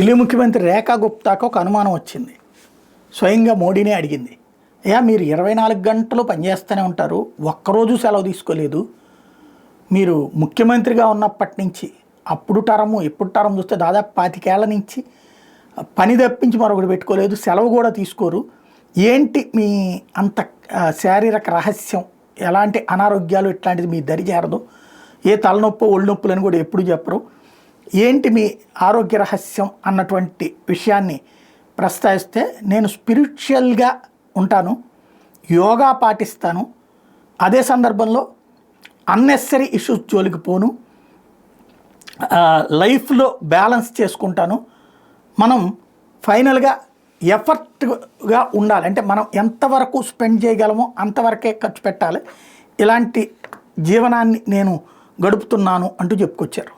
ఢిల్లీ ముఖ్యమంత్రి రేఖా గుప్తాకు ఒక అనుమానం వచ్చింది. స్వయంగా మోడీనే అడిగింది, అయ్యా మీరు 24 గంటలు పనిచేస్తూనే ఉంటారు, ఒక్కరోజు సెలవు తీసుకోలేదు, మీరు ముఖ్యమంత్రిగా ఉన్నప్పటి నుంచి అప్పుడు టర్ము ఎప్పుడు టర్మ్ చూస్తే దాదాపు 25 ఏళ్ల నుంచి పని తప్పించి మరొకటి పెట్టుకోలేదు, సెలవు కూడా తీసుకోరు, ఏంటి మీ అంత శారీరక రహస్యం, ఎలాంటి అనారోగ్యాలు ఇట్లాంటిది మీ దరి చేరదు, ఏ తలనొప్పి ఒళ్ళు నొప్పులని కూడా ఎప్పుడు చెప్పరు, ఏంటి మీ ఆరోగ్య రహస్యం అన్నటువంటి విషయాన్ని ప్రస్తావిస్తే, నేను స్పిరిచువల్గా ఉంటాను, యోగా పాటిస్తాను, అదే సందర్భంలో అన్నెసరీ ఇష్యూస్ జోలికి పోను, లైఫ్లో బ్యాలెన్స్ చేసుకుంటాను, మనం ఫైనల్గా ఎఫర్ట్గా ఉండాలి, అంటే మనం ఎంతవరకు స్పెండ్ చేయగలమో అంతవరకే ఖర్చు పెట్టాలి, ఇలాంటి జీవనాన్ని నేను గడుపుతున్నాను అంటూ చెప్పుకొచ్చారు.